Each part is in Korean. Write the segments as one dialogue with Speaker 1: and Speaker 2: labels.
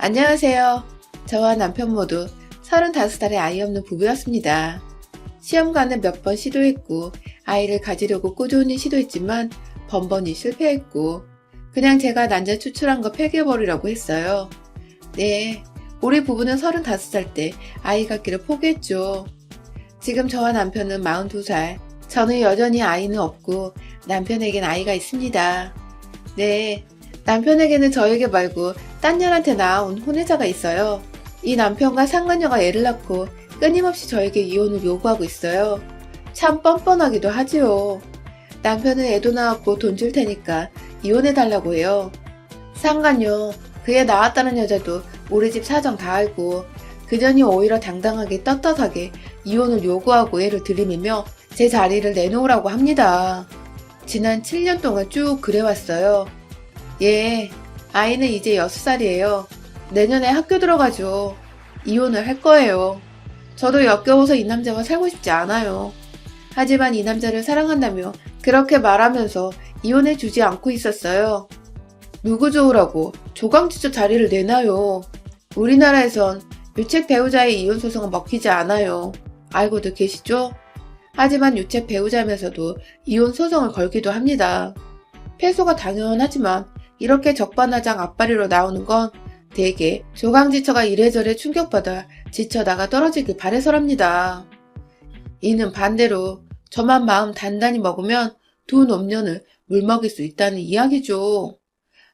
Speaker 1: 안녕하세요. 저와 남편 모두 35살의 아이 없는 부부였습니다. 시험관은 몇 번 시도했고 아이를 가지려고 꾸준히 시도했지만 번번이 실패했고 그냥 제가 난자 추출한 거 폐기해버리라고 했어요. 네, 우리 부부는 35살 때 아이 갖기를 포기했죠. 지금 저와 남편은 42살, 저는 여전히 아이는 없고 남편에겐 아이가 있습니다. 네, 남편에게는 저에게 말고 딴 년한테 낳아온 혼외자가 있어요. 이 남편과 상간녀가 애를 낳고 끊임없이 저에게 이혼을 요구하고 있어요. 참 뻔뻔하기도 하지요. 남편은 애도 낳았고 돈 줄 테니까 이혼해달라고 해요. 상간녀, 그 애 낳았다는 여자도 우리 집 사정 다 알고 그년이 오히려 당당하게 떳떳하게 이혼을 요구하고 애를 들이밀며 제 자리를 내놓으라고 합니다. 지난 7년 동안 쭉 그래왔어요. 예, 아이는 이제 6살이에요. 내년에 학교 들어가죠. 이혼을 할 거예요. 저도 역겨워서 이 남자와 살고 싶지 않아요. 하지만 이 남자를 사랑한다며 그렇게 말하면서 이혼해 주지 않고 있었어요. 누구 좋으라고 조강지처 자리를 내놔요. 우리나라에선 유책 배우자의 이혼 소송은 먹히지 않아요. 알고도 계시죠? 하지만 유책 배우자면서도 이혼 소송을 걸기도 합니다. 패소가 당연하지만 이렇게 적반하장 앞발이로 나오는 건 대개 조강지처가 이래저래 충격받아 지쳐다가 떨어지길 바래서랍니다. 이는 반대로 저만 마음 단단히 먹으면 두 노년을 물먹일 수 있다는 이야기죠.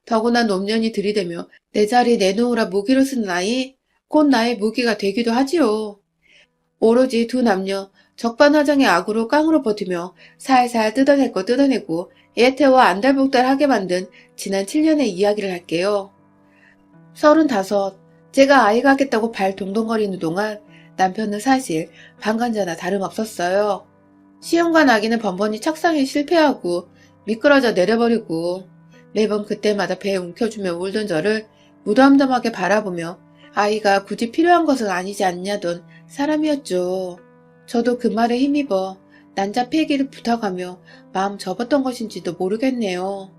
Speaker 1: 더구나 노년이 들이대며 내 자리 내놓으라 무기로 쓰는 아이, 곧 나의 무기가 되기도 하지요. 오로지 두 남녀 적반하장의 악으로 깡으로 버티며 살살 뜯어낼 거 뜯어내고 애 태워 안달복달하게 만든 지난 7년의 이야기를 할게요. 35, 제가 아이 갖겠다고 발 동동거리는 동안 남편은 사실 방관자나 다름없었어요. 시험관 아기는 번번이 착상에 실패하고 미끄러져 내려버리고 매번 그때마다 배에 움켜쥐며 울던 저를 무덤덤하게 바라보며 아이가 굳이 필요한 것은 아니지 않냐던 사람이었죠. 저도 그 말에 힘입어 난자 폐기를 부탁하며 마음 접었던 것인지도 모르겠네요.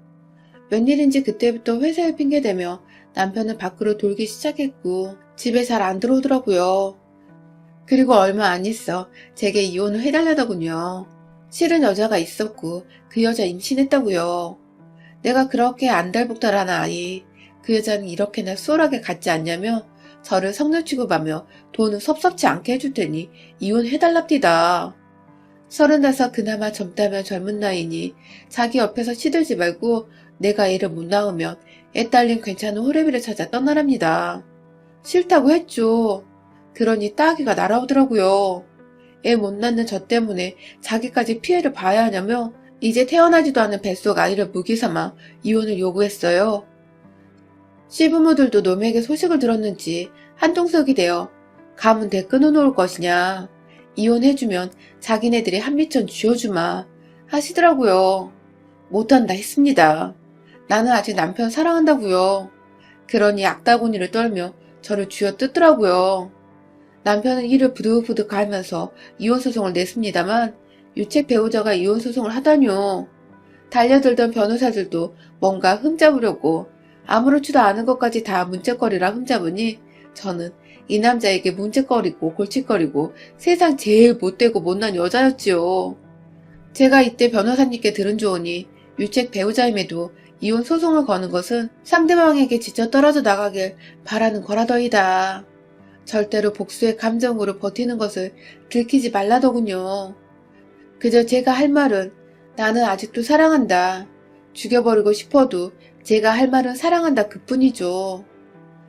Speaker 1: 웬일인지 그때부터 회사를 핑계대며 남편은 밖으로 돌기 시작했고 집에 잘 안 들어오더라고요. 그리고 얼마 안 있어 제게 이혼을 해달라더군요. 실은 여자가 있었고 그 여자 임신했다고요. 내가 그렇게 안달복달한 아이, 그 여자는 이렇게나 수월하게 갖지 않냐며 저를 성녀 취급하며 돈은 섭섭치 않게 해줄 테니 이혼해달랍디다. 35 그나마 젊다면 젊은 나이니 자기 옆에서 시들지 말고 내가 애를 못 낳으면 애 딸린 괜찮은 호래비를 찾아 떠나랍니다. 싫다고 했죠. 그러니 따귀가 날아오더라고요. 애 못 낳는 저 때문에 자기까지 피해를 봐야 하냐며 이제 태어나지도 않은 뱃속 아이를 무기 삼아 이혼을 요구했어요. 시부모들도 놈에게 소식을 들었는지 한통속이 되어 가문 대 끊어놓을 것이냐, 이혼해주면 자기네들이 한미천 쥐어주마 하시더라고요. 못한다 했습니다. 나는 아직 남편 사랑한다고요. 그러니 악다구니를 떨며 저를 쥐어뜯더라고요. 남편은 이를 부득부득 갈면서 이혼소송을 냈습니다만 유책 배우자가 이혼소송을 하다뇨. 달려들던 변호사들도 뭔가 흠잡으려고 아무렇지도 않은 것까지 다 문제거리라 흠잡으니 저는 이 남자에게 문제거리고 골칫거리고 세상 제일 못되고 못난 여자였지요. 제가 이때 변호사님께 들은 조언이 유책 배우자임에도 이혼 소송을 거는 것은 상대방에게 지쳐 떨어져 나가길 바라는 거라더이다. 절대로 복수의 감정으로 버티는 것을 들키지 말라더군요. 그저 제가 할 말은 나는 아직도 사랑한다. 죽여버리고 싶어도 제가 할 말은 사랑한다 그뿐이죠.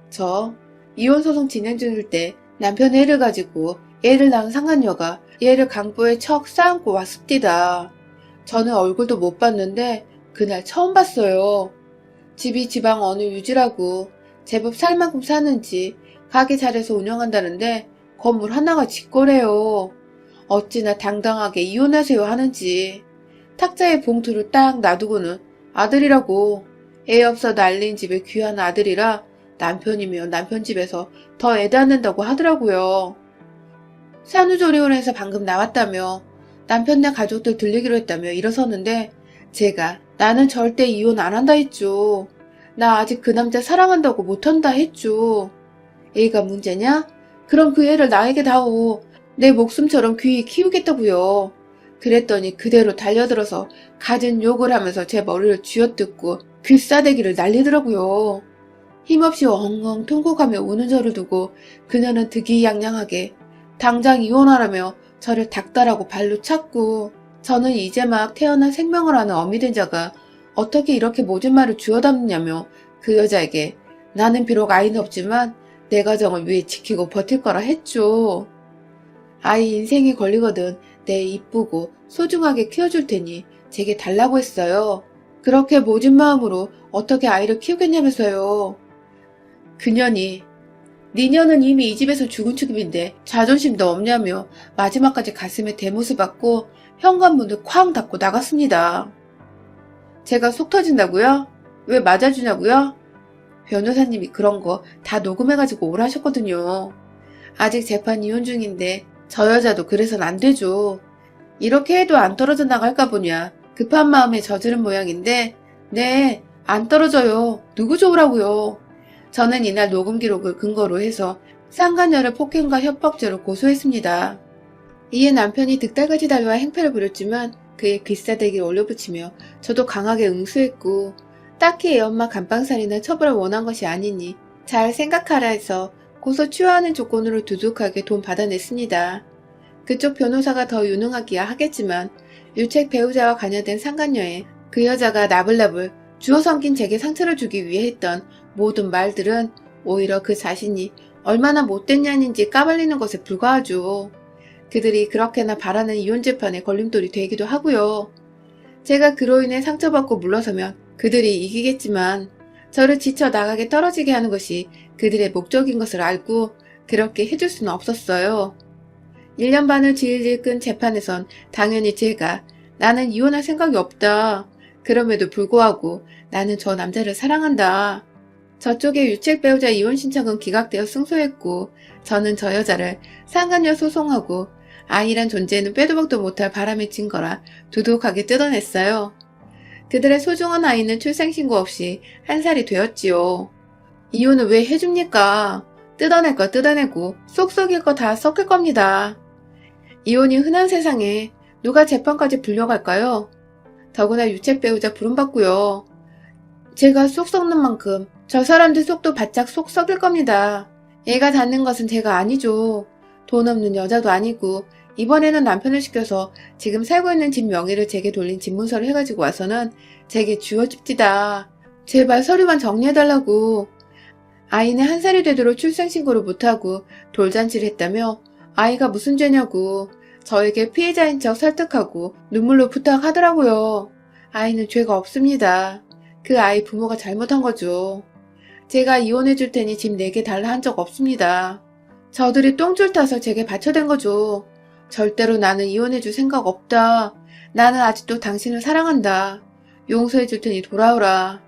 Speaker 1: 저 이혼소송 진행 중일 때 남편의 애를 가지고 애를 낳은 상간녀가 얘를 강보에 척 쌓고 왔습디다. 저는 얼굴도 못 봤는데 그날 처음 봤어요. 집이 지방 어느 유지라고 제법 살 만큼 사는지 가게 잘해서 운영한다는데 건물 하나가 직거래요. 어찌나 당당하게 이혼하세요 하는지. 탁자에 봉투를 딱 놔두고는 아들이라고 애 없어 난린 집에 귀한 아들이라 남편이면 남편 집에서 더 애 낳는다고 하더라고요. 산후조리원에서 방금 나왔다며 남편네 가족들 들리기로 했다며 일어섰는데 제가 나는 절대 이혼 안 한다 했죠. 나 아직 그 남자 사랑한다고 못한다 했죠. 애가 문제냐? 그럼 그 애를 나에게 다오. 내 목숨처럼 귀히 키우겠다고요. 그랬더니 그대로 달려들어서 갖은 욕을 하면서 제 머리를 쥐어뜯고 귀싸대기를 날리더라고요. 힘없이 엉엉 통곡하며 우는 저를 두고 그녀는 득이양양하게 당장 이혼하라며 저를 닥달하고 발로 찼고, 저는 이제 막 태어난 생명을 하는 어미 된 자가 어떻게 이렇게 모진 말을 주워 담느냐며 그 여자에게 나는 비록 아이는 없지만 내 가정을 위해 지키고 버틸 거라 했죠. 아이 인생이 걸리거든 내 이쁘고 소중하게 키워줄 테니 제게 달라고 했어요. 그렇게 모진 마음으로 어떻게 아이를 키우겠냐면서요. 그년이 니녀는 이미 이 집에서 죽은 축임인데 자존심도 없냐며 마지막까지 가슴에 대못을 받고 현관문을 쾅 닫고 나갔습니다. 제가 속 터진다고요? 왜 맞아주냐고요? 변호사님이 그런 거 다 녹음해가지고 오라셨거든요. 아직 재판 이혼 중인데 저 여자도 그래선 안 되죠. 이렇게 해도 안 떨어져 나갈까 보냐 급한 마음에 저지른 모양인데 네, 안 떨어져요. 누구 좋으라고요. 저는 이날 녹음 기록을 근거로 해서 상간녀를 폭행과 협박죄로 고소했습니다. 이에 남편이 득달같이 달려와 행패를 부렸지만 그의 귀싸대기를 올려붙이며 저도 강하게 응수했고, 딱히 애엄마 감방살이나 처벌을 원한 것이 아니니 잘 생각하라 해서 고소 취하하는 조건으로 두둑하게 돈 받아냈습니다. 그쪽 변호사가 더 유능하기야 하겠지만 유책 배우자와 관여된 상간녀에 그 여자가 나불나불 주워 섬긴 제게 상처를 주기 위해 했던 모든 말들은 오히려 그 자신이 얼마나 못된 년인지 까발리는 것에 불과하죠. 그들이 그렇게나 바라는 이혼 재판에 걸림돌이 되기도 하고요. 제가 그로 인해 상처받고 물러서면 그들이 이기겠지만 저를 지쳐 나가게 떨어지게 하는 것이 그들의 목적인 것을 알고 그렇게 해줄 수는 없었어요. 1년 반을 질질 끈 재판에선 당연히 제가 나는 이혼할 생각이 없다. 그럼에도 불구하고 나는 저 남자를 사랑한다. 저쪽의 유책 배우자 이혼 신청은 기각되어 승소했고 저는 저 여자를 상간녀 소송하고 아이란 존재는 빼도 박도 못할 바람에 친 거라 두둑하게 뜯어냈어요. 그들의 소중한 아이는 출생신고 없이 1살이 되었지요. 이혼을 왜 해줍니까? 뜯어낼 거 뜯어내고 쏙 썩일 거 다 썩을 겁니다. 이혼이 흔한 세상에 누가 재판까지 불려갈까요? 더구나 유책 배우자 부름받고요. 제가 쏙 썩는 만큼 저 사람들 속도 바짝 쏙 썩일 겁니다. 애가 닿는 것은 제가 아니죠. 돈 없는 여자도 아니고 이번에는 남편을 시켜서 지금 살고 있는 집 명의를 제게 돌린 집문서를 해가지고 와서는 제게 쥐어줍디다. 제발 서류만 정리해달라고. 아이는 1살이 되도록 출생신고를 못하고 돌잔치를 했다며 아이가 무슨 죄냐고 저에게 피해자인 척 설득하고 눈물로 부탁하더라고요. 아이는 죄가 없습니다. 그 아이 부모가 잘못한 거죠. 제가 이혼해줄 테니 집 4개 달라 한 적 없습니다. 저들이 똥줄 타서 제게 받쳐댄 거죠. 절대로 나는 이혼해줄 생각 없다. 나는 아직도 당신을 사랑한다. 용서해줄 테니 돌아오라.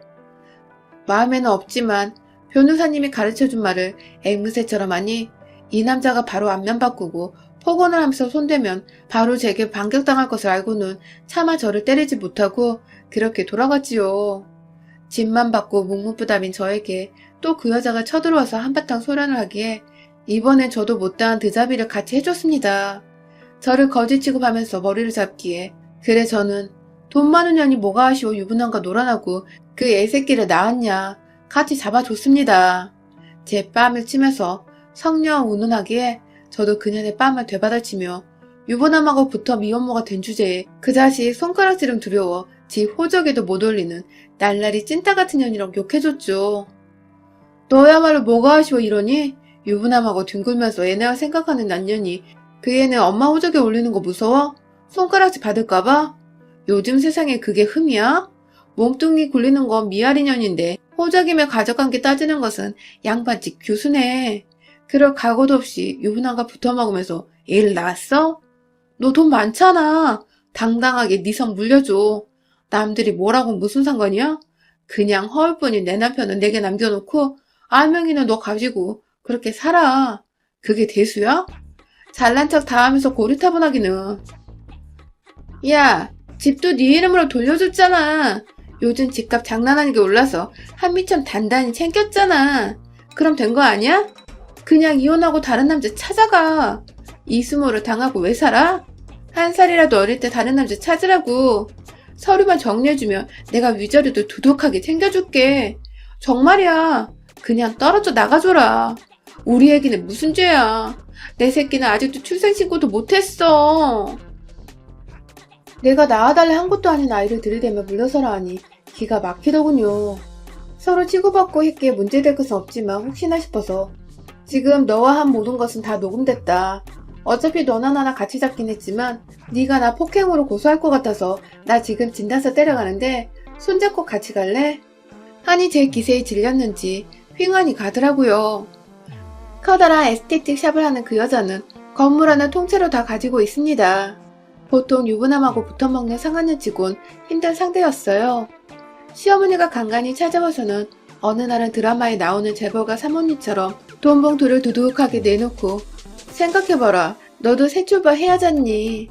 Speaker 1: 마음에는 없지만 변호사님이 가르쳐준 말을 앵무새처럼 하니 이 남자가 바로 안면 바꾸고 폭언을 하면서 손대면 바로 제게 반격당할 것을 알고는 차마 저를 때리지 못하고 그렇게 돌아갔지요. 집만 받고 묵묵부답인 저에게 또 그 여자가 쳐들어와서 한바탕 소란을 하기에 이번엔 저도 못다한 드자비를 같이 해줬습니다. 저를 거지 취급하면서 머리를 잡기에 그래 저는 돈 많은 년이 뭐가 아쉬워 유부남과 놀아나고 그 애새끼를 낳았냐 같이 잡아줬습니다. 제 뺨을 치면서 성녀 운운하기에 저도 그년의 뺨을 되받아치며 유부남하고 붙어 미혼모가 된 주제에 그 자식 손가락질은 두려워 지 호적에도 못 올리는 날라리 찐따같은 년이라고 욕해줬죠. 너야말로 뭐가 아쉬워 이러니? 유부남하고 뒹굴면서 애네가 생각하는 난년이 그 애는 엄마 호적에 올리는 거 무서워? 손가락질 받을까봐? 요즘 세상에 그게 흠이야? 몸뚱이 굴리는 건 미아리 년인데 호적이며 가져간 게 따지는 것은 양반집 교수네. 그럴 각오도 없이 유부남과 붙어먹으면서 애를 낳았어? 너 돈 많잖아. 당당하게 네 성 물려줘. 남들이 뭐라고 무슨 상관이야? 그냥 허울뿐인 내 남편은 내게 남겨놓고 알맹이는 너 가지고 그렇게 살아. 그게 대수야? 잘난 척 다 하면서 고리타분하기는. 야, 집도 네 이름으로 돌려줬잖아. 요즘 집값 장난 아니게 올라서 한미처럼 단단히 챙겼잖아. 그럼 된 거 아니야? 그냥 이혼하고 다른 남자 찾아가. 이수모를 당하고 왜 살아? 한 살이라도 어릴 때 다른 남자 찾으라고. 서류만 정리해주면 내가 위자료도 두둑하게 챙겨줄게. 정말이야. 그냥 떨어져 나가줘라. 우리 애기는 무슨 죄야. 내 새끼는 아직도 출생신고도 못했어. 내가 낳아달래 한 것도 아닌 아이를 들이대며 물러서라 하니 기가 막히더군요. 서로 치고받고 했기에 문제될 것은 없지만 혹시나 싶어서 지금 너와 한 모든 것은 다 녹음됐다. 어차피 너나 나나 같이 잡긴 했지만 네가 나 폭행으로 고소할 것 같아서 나 지금 진단서 때려가는데 손잡고 같이 갈래? 하니 제 기세에 질렸는지 휑하니 가더라고요. 커다란 에스테틱 샵을 하는 그 여자는 건물 하나 통째로 다 가지고 있습니다. 보통 유부남하고 붙어먹는 상하년 치곤 힘든 상대였어요. 시어머니가 간간히 찾아와서는 어느 날은 드라마에 나오는 재벌가 사모님처럼 돈 봉투를 두둑하게 내놓고 생각해봐라. 너도 새 출발해야잖니.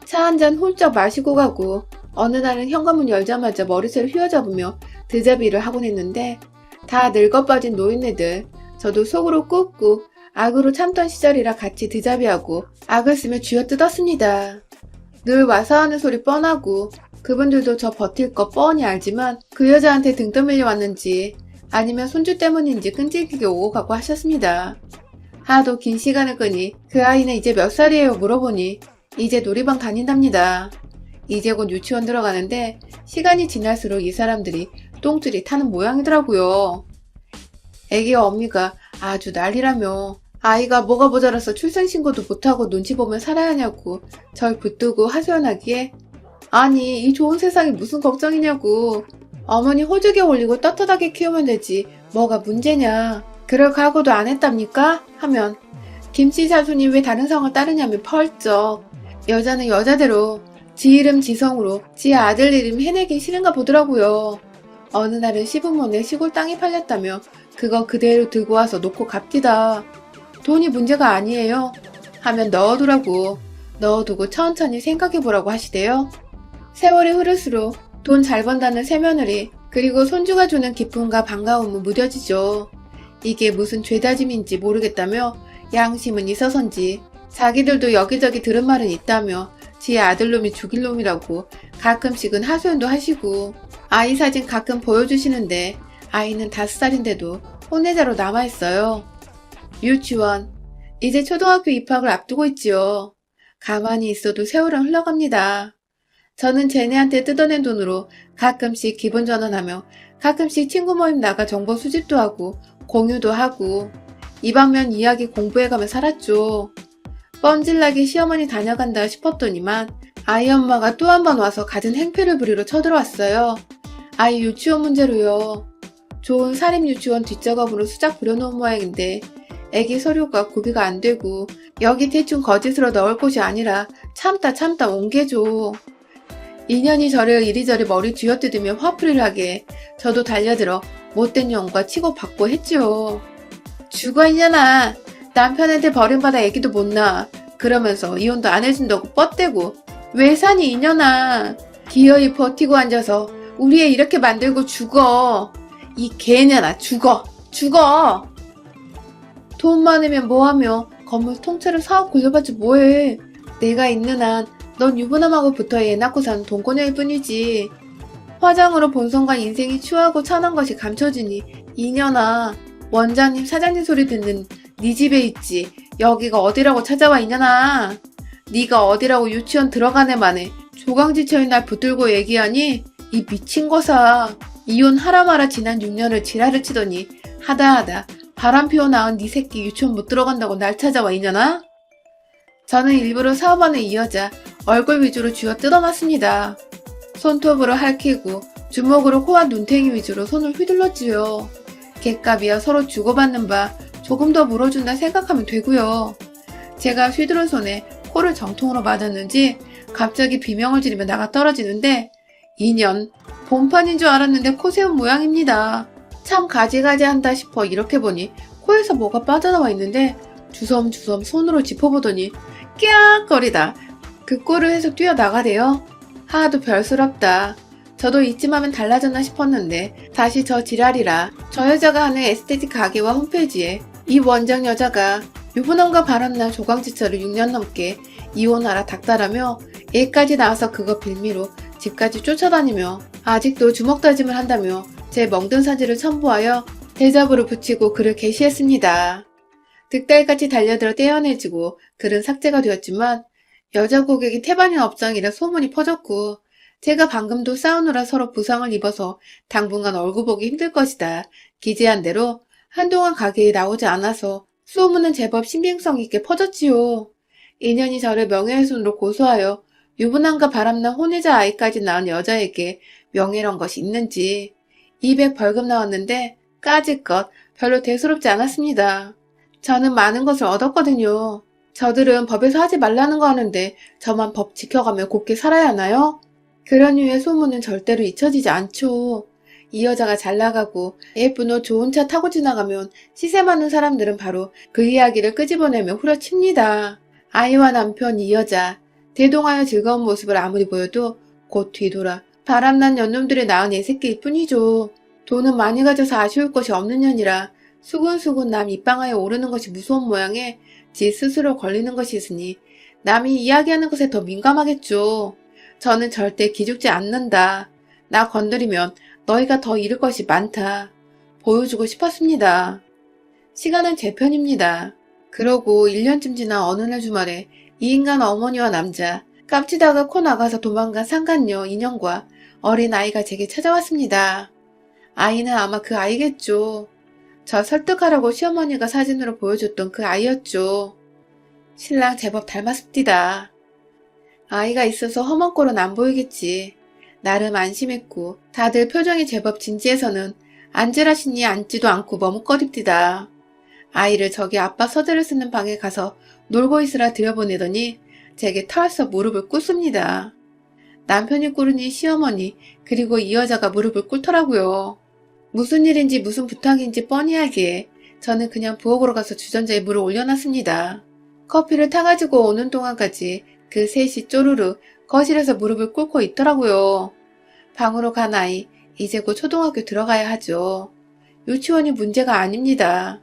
Speaker 1: 차 한 잔 훌쩍 마시고 가고 어느 날은 현관문 열자마자 머리채를 휘어잡으며 드자비를 하곤 했는데 다 늙어 빠진 노인네들. 저도 속으로 꾹꾹 악으로 참던 시절이라 같이 드자비하고 악을 쓰며 쥐어뜯었습니다. 늘 와서 하는 소리 뻔하고 그분들도 저 버틸 거 뻔히 알지만 그 여자한테 등 떠밀려 왔는지 아니면 손주 때문인지 끈질기게 오고 가고 하셨습니다. 하도 긴 시간을 끄니 그 아이는 이제 몇 살이에요 물어보니 이제 놀이방 다닌답니다. 이제 곧 유치원 들어가는데 시간이 지날수록 이 사람들이 똥줄이 타는 모양이더라고요. 애기 어미가 아주 난리라며 아이가 뭐가 모자라서 출생신고도 못하고 눈치 보면 살아야 하냐고 절 붙들고 하소연하기에 아니 이 좋은 세상이 무슨 걱정이냐고 어머니 호죽에 올리고 떳떳하게 키우면 되지 뭐가 문제냐 그럴 각오도 안 했답니까? 하면 김씨 사순이 왜 다른 성을 따르냐며 펄쩍 여자는 여자대로 지 이름 지성으로 지 아들 이름 해내긴 싫은가 보더라고요. 어느 날은 시부모네 시골 땅이 팔렸다며 그거 그대로 들고 와서 놓고 갑디다. 돈이 문제가 아니에요. 하면 넣어두라고. 넣어두고 천천히 생각해보라고 하시대요. 세월이 흐를수록 돈 잘 번다는 새며느리 그리고 손주가 주는 기쁨과 반가움은 무뎌지죠. 이게 무슨 죄다짐인지 모르겠다며 양심은 있어서인지 자기들도 여기저기 들은 말은 있다며 지 아들놈이 죽일 놈이라고 가끔씩은 하소연도 하시고 아이 사진 가끔 보여주시는데 아이는 5살인데도 혼내자로 남아있어요. 유치원 이제 초등학교 입학을 앞두고 있지요. 가만히 있어도 세월은 흘러갑니다. 저는 쟤네한테 뜯어낸 돈으로 가끔씩 기분 전환하며 가끔씩 친구 모임 나가 정보 수집도 하고 공유도 하고 이 방면 이야기 공부해가며 살았죠. 뻔질나게 시어머니 다녀간다 싶었더니만 아이 엄마가 또 한 번 와서 갖은 행패를 부리러 쳐들어왔어요. 아이 유치원 문제로요. 좋은 사립유치원 뒷작업으로 수작 부려놓은 모양인데 애기 서류가 구비가 안 되고 여기 대충 거짓으로 넣을 곳이 아니라 참다 옮겨줘. 인연이 저를 이리저리 머리 쥐어뜯으며 화풀이를 하게 저도 달려들어 못된 년과 치고받고 했지요. 죽어 이년아. 남편한테 버림받아 애기도 못 낳아. 그러면서 이혼도 안 해준다고 뻗대고 왜 사니 이년아. 기어이 버티고 앉아서 우리 애 이렇게 만들고 죽어. 이 개년아 죽어. 돈 많으면 뭐하며 건물 통째로 사업 굴려봤지 뭐해. 내가 있는 한 넌 유부남하고 붙어 애 낳고 사는 돈꼬녀일 뿐이지. 화장으로 본성과 인생이 추하고 찬한 것이 감춰지니 이년아. 원장님 사장님 소리 듣는 네 집에 있지. 여기가 어디라고 찾아와 이년아. 네가 어디라고 유치원 들어가네 만에 조강지처인 날 붙들고 얘기하니 이 미친 거사. 이혼하라 마라 지난 6년을 지랄을 치더니 하다 바람 피워 낳은 네 새끼 유치원 못 들어간다고 날 찾아와 이년아. 저는 일부러 사업안을 이 여자 얼굴 위주로 쥐어 뜯어놨습니다. 손톱으로 핥히고 주먹으로 코와 눈탱이 위주로 손을 휘둘렀지요. 객값이야 서로 주고받는 바 조금 더 물어준다 생각하면 되고요. 제가 휘두른 손에 코를 정통으로 맞았는지 갑자기 비명을 지르며 나가 떨어지는데 인연 본판인 줄 알았는데 코 세운 모양입니다. 참 가지가지 한다 싶어 이렇게 보니 코에서 뭐가 빠져나와 있는데 주섬주섬 손으로 짚어보더니 끼악거리다 그 꼴을 해서 뛰어나가대요. 하도 별스럽다. 저도 이쯤 하면 달라졌나 싶었는데 다시 저 지랄이라 저 여자가 하는 에스테틱 가게와 홈페이지에 이 원장 여자가 유부남과 바람난 조강지처를 6년 넘게 이혼하라 닥달하며 애까지 나와서 그거 빌미로 집까지 쫓아다니며 아직도 주먹다짐을 한다며 제 멍든 사진을 첨부하여 대자보를 붙이고 글을 게시했습니다. 득달같이 달려들어 떼어내지고 글은 삭제가 되었지만 여자 고객이 태반인 업장이라 소문이 퍼졌고 제가 방금도 싸우느라 서로 부상을 입어서 당분간 얼굴 보기 힘들 것이다. 기재한 대로 한동안 가게에 나오지 않아서 소문은 제법 신빙성 있게 퍼졌지요. 인연이 저를 명예훼손으로 고소하여 유부남과 바람난 혼외자 아이까지 낳은 여자에게 명예란 것이 있는지 200 벌금 나왔는데 까짓것 별로 대수롭지 않았습니다. 저는 많은 것을 얻었거든요. 저들은 법에서 하지 말라는 거 하는데 저만 법 지켜가며 곱게 살아야 하나요? 그런 류의 소문은 절대로 잊혀지지 않죠. 이 여자가 잘 나가고 예쁜 옷 좋은 차 타고 지나가면 시세 많은 사람들은 바로 그 이야기를 끄집어내며 후려칩니다. 아이와 남편 이 여자 대동하여 즐거운 모습을 아무리 보여도 곧 뒤돌아 바람난 년놈들이 낳은 애새끼일 뿐이죠. 돈은 많이 가져서 아쉬울 것이 없는 년이라 수군수군 남 입방아에 오르는 것이 무서운 모양에 지 스스로 걸리는 것이 있으니 남이 이야기하는 것에 더 민감하겠죠. 저는 절대 기죽지 않는다. 나 건드리면 너희가 더 잃을 것이 많다. 보여주고 싶었습니다. 시간은 제 편입니다. 그러고 1년쯤 지난 어느 날 주말에 이 인간 어머니와 남자 깝치다가 코 나가서 도망간 상간녀 인형과 어린 아이가 제게 찾아왔습니다. 아이는 아마 그 아이겠죠. 저 설득하라고 시어머니가 사진으로 보여줬던 그 아이였죠. 신랑 제법 닮았습디다. 아이가 있어서 험한 꼴은 안 보이겠지. 나름 안심했고 다들 표정이 제법 진지해서는 앉으라시니 앉지도 않고 머뭇거립디다. 아이를 저기 아빠 서재를 쓰는 방에 가서 놀고 있으라 들여보내더니 제게 털썩 무릎을 꿇습니다. 남편이 꿇으니 시어머니 그리고 이 여자가 무릎을 꿇더라고요. 무슨 일인지 무슨 부탁인지 뻔히 하기에 저는 그냥 부엌으로 가서 주전자에 물을 올려놨습니다. 커피를 타가지고 오는 동안까지 그 셋이 쪼르르 거실에서 무릎을 꿇고 있더라고요. 방으로 간 아이 이제 곧 초등학교 들어가야 하죠. 유치원이 문제가 아닙니다.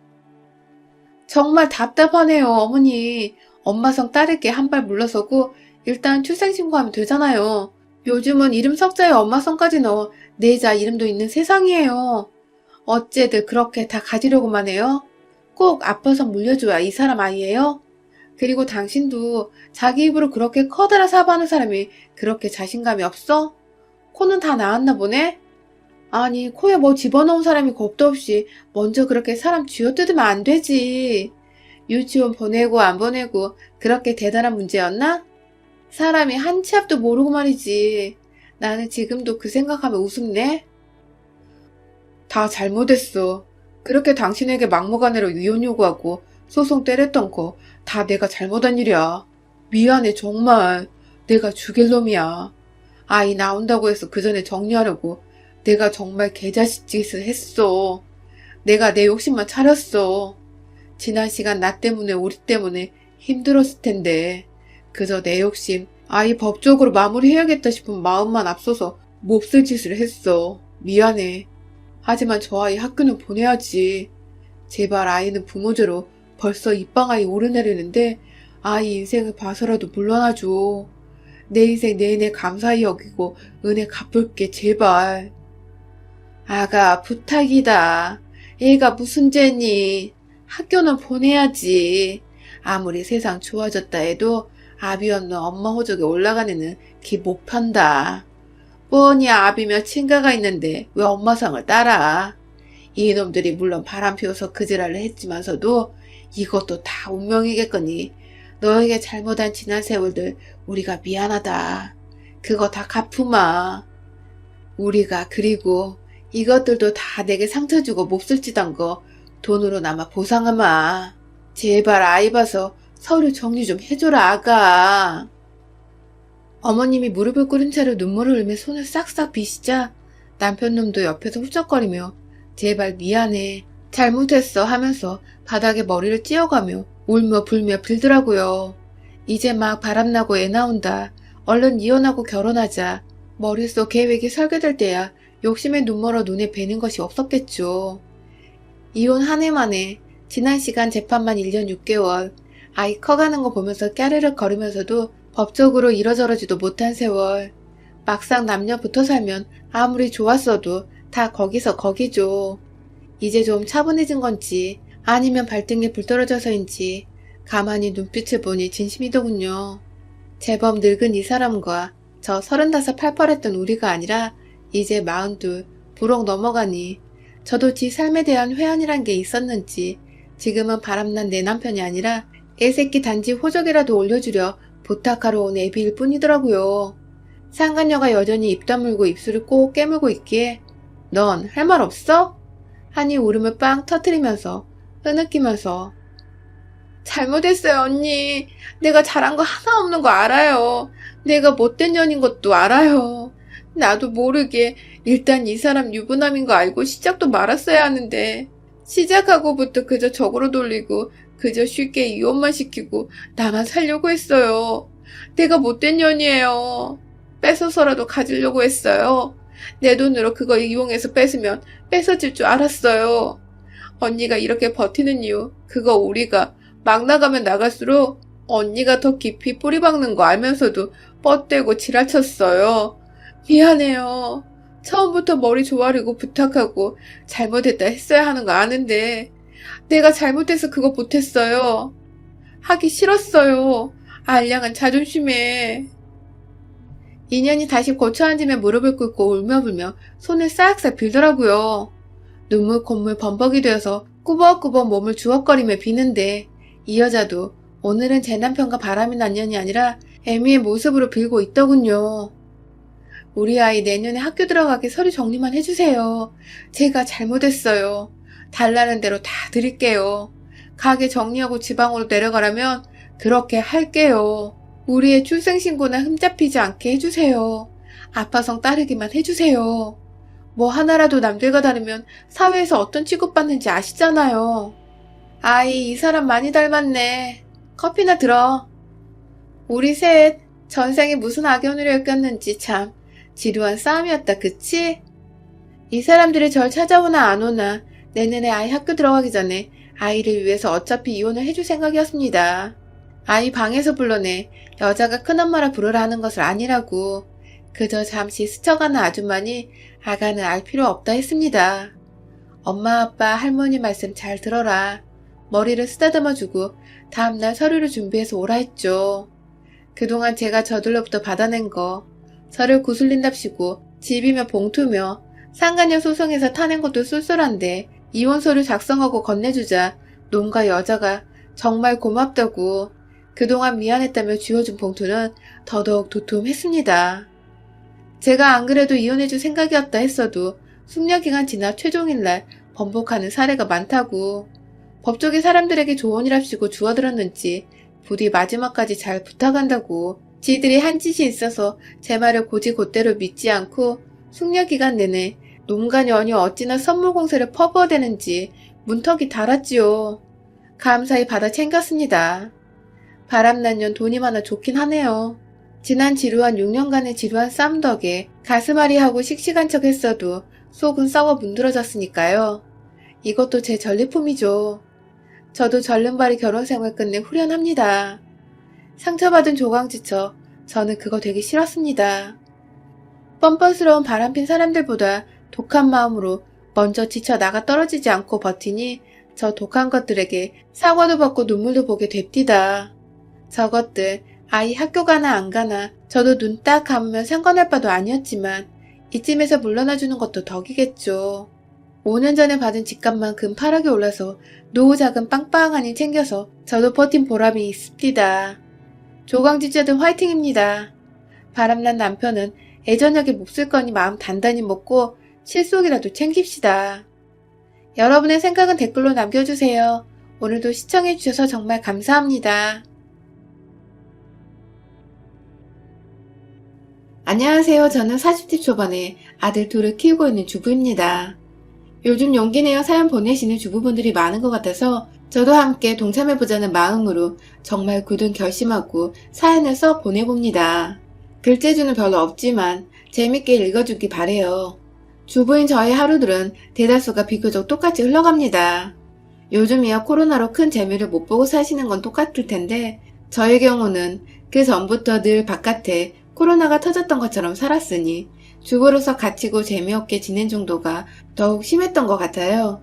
Speaker 1: 정말 답답하네요, 어머니. 엄마 성 딸에게 한 발 물러서고 일단 출생신고하면 되잖아요. 요즘은 이름 석자에 엄마 성까지 넣어 내자 이름도 있는 세상이에요. 어째들 그렇게 다 가지려고만 해요? 꼭 아빠서 물려줘야 이 사람 아이예요? 그리고 당신도 자기 입으로 그렇게 커다란 사과하는 사람이 그렇게 자신감이 없어? 코는 다 나았나 보네? 아니 코에 뭐 집어넣은 사람이 겁도 없이 먼저 그렇게 사람 쥐어뜯으면 안 되지. 유치원 보내고 안 보내고 그렇게 대단한 문제였나? 사람이 한 치 앞도 모르고 말이지. 나는 지금도 그 생각하면 우습네. 다 잘못했어. 그렇게 당신에게 막무가내로 이혼 요구하고 소송 때렸던 거 다 내가 잘못한 일이야. 미안해 정말. 내가 죽일 놈이야. 아이 나온다고 해서 그 전에 정리하려고 내가 정말 개자식 짓을 했어. 내가 내 욕심만 차렸어. 지난 시간 나 때문에 우리 때문에 힘들었을 텐데 그저 내 욕심 아이 법적으로 마무리해야겠다 싶은 마음만 앞서서 몹쓸 짓을 했어. 미안해. 하지만 저 아이 학교는 보내야지. 제발 아이는 부모제로 벌써 입방아이 오르내리는데 아이 인생을 봐서라도 물러나줘. 내 인생 내내 감사히 여기고 은혜 갚을게 제발. 아가 부탁이다. 애가 무슨 죄니. 학교는 보내야지. 아무리 세상 좋아졌다 해도 아비 없는 엄마 호적에 올라간 애는 기 못 편다. 뻔히 아비며 친가가 있는데 왜 엄마 상을 따라. 이놈들이 물론 바람 피워서 그 지랄을 했지만서도 이것도 다 운명이겠거니. 너에게 잘못한 지난 세월들 우리가 미안하다. 그거 다 갚으마. 우리가 그리고 이것들도 다 내게 상처 주고 몹쓸 짓 한 거 돈으로나마 보상하마. 제발 아이 봐서 서류 정리 좀 해줘라 아가. 어머님이 무릎을 꿇은 채로 눈물을 흘며 손을 싹싹 비시자 남편놈도 옆에서 훌쩍거리며 제발 미안해. 잘못했어 하면서 바닥에 머리를 찧어가며 울며 불며 빌더라고요. 이제 막 바람나고 애 나온다. 얼른 이혼하고 결혼하자. 머릿속 계획이 설계될 때야 욕심에 눈멀어 눈에 뵈는 것이 없었겠죠. 이혼 한 해 만에 지난 시간 재판만 1년 6개월, 아이 커가는 거 보면서 까르륵 거리면서도 법적으로 이러저러지도 못한 세월. 막상 남녀 붙어 살면 아무리 좋았어도 다 거기서 거기죠. 이제 좀 차분해진 건지 아니면 발등에 불 떨어져서인지 가만히 눈빛을 보니 진심이더군요. 제법 늙은 이 사람과 저 35 팔팔했던 우리가 아니라 이제 42 부록 넘어가니 저도 지 삶에 대한 회한이란 게 있었는지 지금은 바람난 내 남편이 아니라 애새끼 단지 호적이라도 올려주려 부탁하러 온 애비일 뿐이더라고요. 상간녀가 여전히 입 다물고 입술을 꼭 깨물고 있기에 넌 할 말 없어? 하니 울음을 빵 터뜨리면서 흐느끼면서 잘못했어요 언니. 내가 잘한 거 하나 없는 거 알아요. 내가 못된 년인 것도 알아요. 나도 모르게 일단 이 사람 유부남인 거 알고 시작도 말았어야 하는데 시작하고부터 그저 적으로 돌리고 그저 쉽게 이혼만 시키고 나만 살려고 했어요. 내가 못된 년이에요. 뺏어서라도 가지려고 했어요. 내 돈으로 그거 이용해서 뺏으면 뺏어질 줄 알았어요. 언니가 이렇게 버티는 이유 그거 우리가 막 나가면 나갈수록 언니가 더 깊이 뿌리 박는 거 알면서도 뻗대고 지랄쳤어요. 미안해요. 처음부터 머리 조아리고 부탁하고 잘못했다 했어야 하는 거 아는데 내가 잘못해서 그거 못했어요. 하기 싫었어요. 알량한 자존심에. 인연이 다시 고쳐 앉으며 무릎을 꿇고 울며불며 손을 싹싹 빌더라고요. 눈물 콧물 범벅이 되어서 꾸벅꾸벅 몸을 주걱거리며 비는데 이 여자도 오늘은 제 남편과 바람이 난 년이 아니라 애미의 모습으로 빌고 있더군요. 우리 아이 내년에 학교 들어가게 서류 정리만 해주세요. 제가 잘못했어요. 달라는 대로 다 드릴게요. 가게 정리하고 지방으로 내려가라면 그렇게 할게요. 우리의 출생신고나 흠잡히지 않게 해주세요. 아파성 따르기만 해주세요. 뭐 하나라도 남들과 다르면 사회에서 어떤 취급받는지 아시잖아요. 아이, 이 사람 많이 닮았네. 커피나 들어. 우리 셋 전생에 무슨 악연으로 엮였는지 참 지루한 싸움이었다, 그치? 이 사람들이 절 찾아오나 안 오나 내년에 아이 학교 들어가기 전에 아이를 위해서 어차피 이혼을 해줄 생각이었습니다. 아이 방에서 불러내 여자가 큰엄마라 부르라 하는 것을 아니라고 그저 잠시 스쳐가는 아줌마니 아가는 알 필요 없다 했습니다. 엄마 아빠 할머니 말씀 잘 들어라. 머리를 쓰다듬어주고 다음날 서류를 준비해서 오라 했죠. 그동안 제가 저들로부터 받아낸 거 저를 구슬린답시고 집이며 봉투며 상간녀 소송에서 타낸 것도 쏠쏠한데 이혼 서류 작성하고 건네주자 놈과 여자가 정말 고맙다고 그동안 미안했다며 쥐어준 봉투는 더더욱 도톰했습니다. 제가 안 그래도 이혼해줄 생각이었다 했어도 숙려기간 지나 최종일날 번복하는 사례가 많다고 법조계 사람들에게 조언이랍시고 주워들었는지 부디 마지막까지 잘 부탁한다고 지들이 한 짓이 있어서 제 말을 곧이곧대로 믿지 않고 숙려기간 내내 놈과 년이 어찌나 선물 공세를 퍼부어대는지 문턱이 달았지요. 감사히 받아 챙겼습니다. 바람난 년 돈이 많아 좋긴 하네요. 지난 지루한 6년간의 지루한 싸움 덕에 가슴앓이하고 씩씩한 척 했어도 속은 썩어 문드러졌으니까요. 이것도 제 전리품이죠. 저도 절름발이 결혼생활 끝내 후련합니다. 상처받은 조강지처 저는 그거 되게 싫었습니다. 뻔뻔스러운 바람핀 사람들보다 독한 마음으로 먼저 지쳐 나가 떨어지지 않고 버티니 저 독한 것들에게 사과도 받고 눈물도 보게 됩디다. 저것들 아이 학교 가나 안 가나 저도 눈 딱 감으면 상관할 바도 아니었지만 이쯤에서 물러나주는 것도 덕이겠죠. 5년 전에 받은 집값만큼 파락이 올라서 노후 자금 빵빵하니 챙겨서 저도 버틴 보람이 있습니다. 조강지자들 화이팅입니다. 바람난 남편은 애저녁에 몹쓸 거니 마음 단단히 먹고 실속이라도 챙깁시다. 여러분의 생각은 댓글로 남겨주세요. 오늘도 시청해주셔서 정말 감사합니다. 안녕하세요. 저는 40대 초반에 아들 둘을 키우고 있는 주부입니다. 요즘 용기 내어 사연 보내시는 주부분들이 많은 것 같아서 저도 함께 동참해보자는 마음으로 정말 굳은 결심하고 사연을 써 보내봅니다. 글재주는 별로 없지만 재밌게 읽어주기 바래요. 주부인 저의 하루들은 대다수가 비교적 똑같이 흘러갑니다. 요즘이야 코로나로 큰 재미를 못 보고 사시는 건 똑같을 텐데 저의 경우는 그 전부터 늘 바깥에 코로나가 터졌던 것처럼 살았으니 주부로서 갇히고 재미없게 지낸 정도가 더욱 심했던 것 같아요.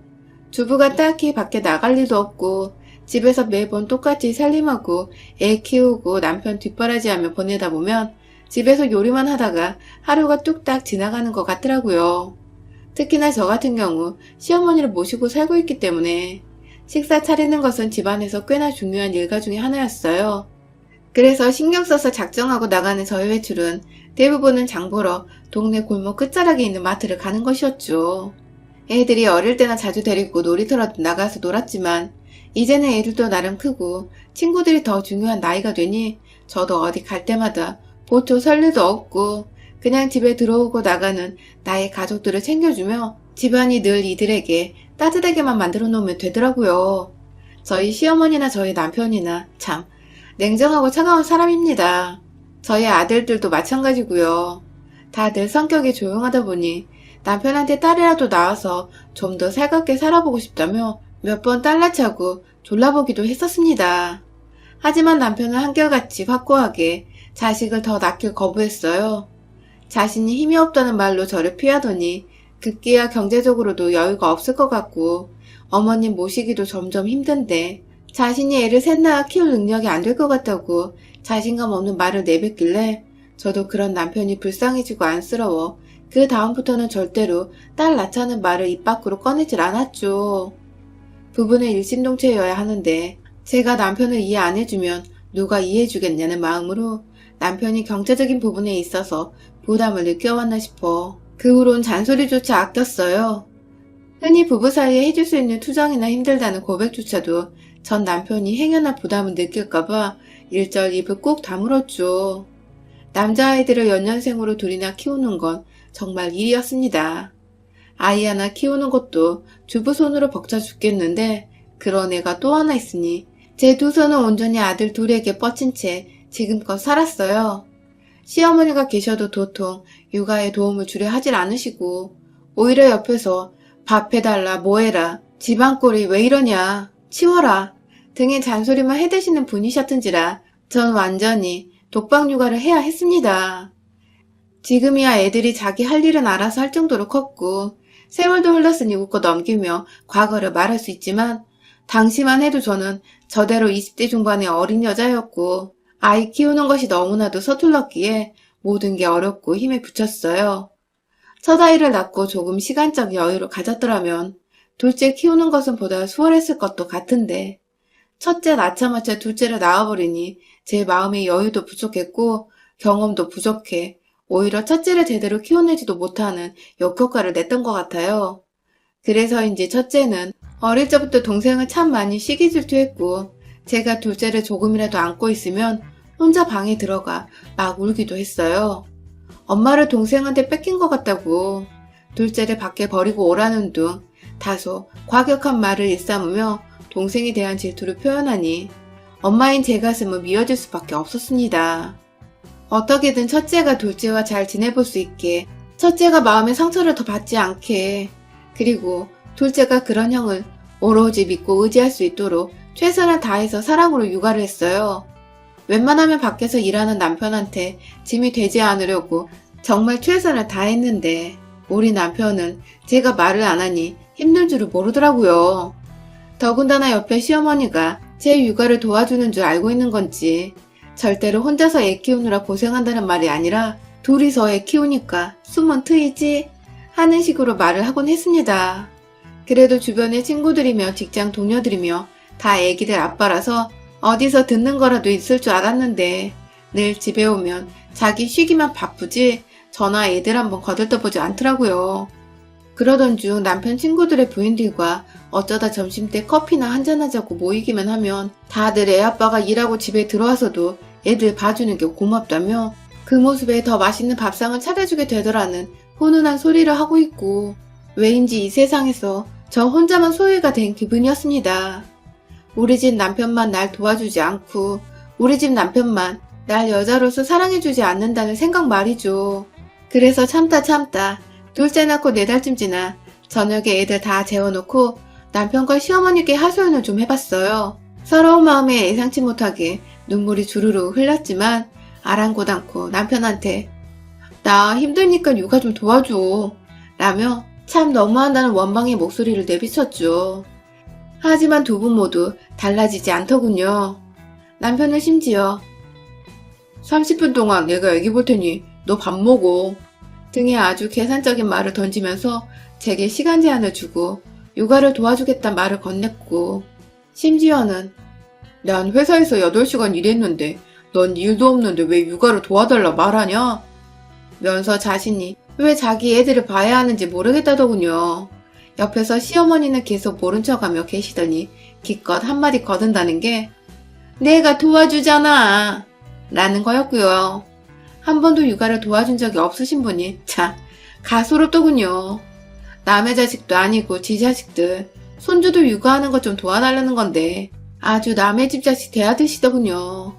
Speaker 1: 주부가 딱히 밖에 나갈 일도 없고 집에서 매번 똑같이 살림하고 애 키우고 남편 뒷바라지하며 보내다 보면 집에서 요리만 하다가 하루가 뚝딱 지나가는 것 같더라고요. 특히나 저 같은 경우 시어머니를 모시고 살고 있기 때문에 식사 차리는 것은 집안에서 꽤나 중요한 일과 중에 하나였어요. 그래서 신경 써서 작정하고 나가는 저의 외출은 대부분은 장 보러 동네 골목 끝자락에 있는 마트를 가는 것이었죠. 애들이 어릴 때나 자주 데리고 놀이터로 나가서 놀았지만 이제는 애들도 나름 크고 친구들이 더 중요한 나이가 되니 저도 어디 갈 때마다 보초 설 일도 없고 그냥 집에 들어오고 나가는 나의 가족들을 챙겨주며 집안이 늘 이들에게 따뜻하게만 만들어 놓으면 되더라고요. 저희 시어머니나 저희 남편이나 참 냉정하고 차가운 사람입니다. 저희 아들들도 마찬가지고요. 다들 성격이 조용하다 보니 남편한테 딸이라도 낳아서 좀 더 살갑게 살아보고 싶다며 몇 번 딸라차고 졸라보기도 했었습니다. 하지만 남편은 한결같이 확고하게 자식을 더 낳길 거부했어요. 자신이 힘이 없다는 말로 저를 피하더니 급기야 경제적으로도 여유가 없을 것 같고 어머님 모시기도 점점 힘든데 자신이 애를 셋 낳아 키울 능력이 안 될 것 같다고 자신감 없는 말을 내뱉길래 저도 그런 남편이 불쌍해지고 안쓰러워 그 다음부터는 절대로 딸 낳자는 말을 입 밖으로 꺼내질 않았죠. 부부는 일심동체여야 하는데 제가 남편을 이해 안 해주면 누가 이해해주겠냐는 마음으로 남편이 경제적인 부분에 있어서 부담을 느껴왔나 싶어 그 후론 잔소리조차 아꼈어요. 흔히 부부 사이에 해줄 수 있는 투정이나 힘들다는 고백조차도 전 남편이 행여나 부담을 느낄까봐 일절 입을 꾹 다물었죠. 남자아이들을 연년생으로 둘이나 키우는 건 정말 일이었습니다. 아이 하나 키우는 것도 주부 손으로 벅차 죽겠는데 그런 애가 또 하나 있으니 제 두 손은 온전히 아들 둘에게 뻗친 채 지금껏 살았어요. 시어머니가 계셔도 도통 육아에 도움을 주려 하질 않으시고 오히려 옆에서 밥 해달라 뭐해라 집안꼴이 왜 이러냐 치워라 등의 잔소리만 해대시는 분이셨던지라 전 완전히 독박 육아를 해야 했습니다. 지금이야 애들이 자기 할 일은 알아서 할 정도로 컸고 세월도 흘렀으니 웃고 넘기며 과거를 말할 수 있지만 당시만 해도 저는 저대로 20대 중반의 어린 여자였고 아이 키우는 것이 너무나도 서툴렀기에 모든 게 어렵고 힘에 부쳤어요. 첫 아이를 낳고 조금 시간적 여유를 가졌더라면 둘째 키우는 것은 보다 수월했을 것도 같은데 첫째 낳자마자 둘째를 낳아버리니 제 마음의 여유도 부족했고 경험도 부족해 오히려 첫째를 제대로 키워내지도 못하는 역효과를 냈던 것 같아요. 그래서인지 첫째는 어릴 적부터 동생을 참 많이 시기 질투했고 제가 둘째를 조금이라도 안고 있으면 혼자 방에 들어가 막 울기도 했어요. 엄마를 동생한테 뺏긴 것 같다고 둘째를 밖에 버리고 오라는 둥 다소 과격한 말을 일삼으며 동생에 대한 질투를 표현하니 엄마인 제 가슴은 미어질 수밖에 없었습니다. 어떻게든 첫째가 둘째와 잘 지내볼 수 있게 첫째가 마음의 상처를 더 받지 않게 그리고 둘째가 그런 형을 오로지 믿고 의지할 수 있도록 최선을 다해서 사랑으로 육아를 했어요. 웬만하면 밖에서 일하는 남편한테 짐이 되지 않으려고 정말 최선을 다했는데 우리 남편은 제가 말을 안 하니 힘든 줄을 모르더라고요. 더군다나 옆에 시어머니가 제 육아를 도와주는 줄 알고 있는 건지 절대로 혼자서 애 키우느라 고생한다는 말이 아니라 둘이서 애 키우니까 숨은 트이지 하는 식으로 말을 하곤 했습니다. 그래도 주변의 친구들이며 직장 동료들이며 다 애기들 아빠라서 어디서 듣는 거라도 있을 줄 알았는데 늘 집에 오면 자기 쉬기만 바쁘지 저나 애들 한번 거들떠보지 않더라고요. 그러던 중 남편 친구들의 부인들과 어쩌다 점심때 커피나 한잔하자고 모이기만 하면 다들 애 아빠가 일하고 집에 들어와서도 애들 봐주는 게 고맙다며 그 모습에 더 맛있는 밥상을 차려주게 되더라는 훈훈한 소리를 하고 있고 왜인지 이 세상에서 저 혼자만 소유가 된 기분이었습니다. 우리 집 남편만 날 도와주지 않고 우리 집 남편만 날 여자로서 사랑해주지 않는다는 생각 말이죠. 그래서 참다 둘째 낳고 4달쯤 지나 저녁에 애들 다 재워놓고 남편과 시어머니께 하소연을 좀 해봤어요. 서러운 마음에 예상치 못하게 눈물이 주르르 흘렀지만 아랑곳 않고 남편한테 나 힘드니까 육아 좀 도와줘 라며 참 너무한다는 원망의 목소리를 내비쳤죠. 하지만 두 분 모두 달라지지 않더군요. 남편은 심지어 30분 동안 내가 애기 볼 테니 너 밥 먹어 등의 아주 계산적인 말을 던지면서 제게 시간 제한을 주고 육아를 도와주겠다는 말을 건넸고 심지어는 난 회사에서 8시간 일했는데 넌 일도 없는데 왜 육아를 도와달라 말하냐? 면서 자신이 왜 자기 애들을 봐야 하는지 모르겠다더군요. 옆에서 시어머니는 계속 모른 척하며 계시더니 기껏 한마디 거둔다는 게 내가 도와주잖아 라는 거였고요. 한 번도 육아를 도와준 적이 없으신 분이 참 가소롭더군요. 남의 자식도 아니고 지 자식들 손주도 육아하는 것 좀 도와달라는 건데 아주 남의 집 자식 대하듯이더군요.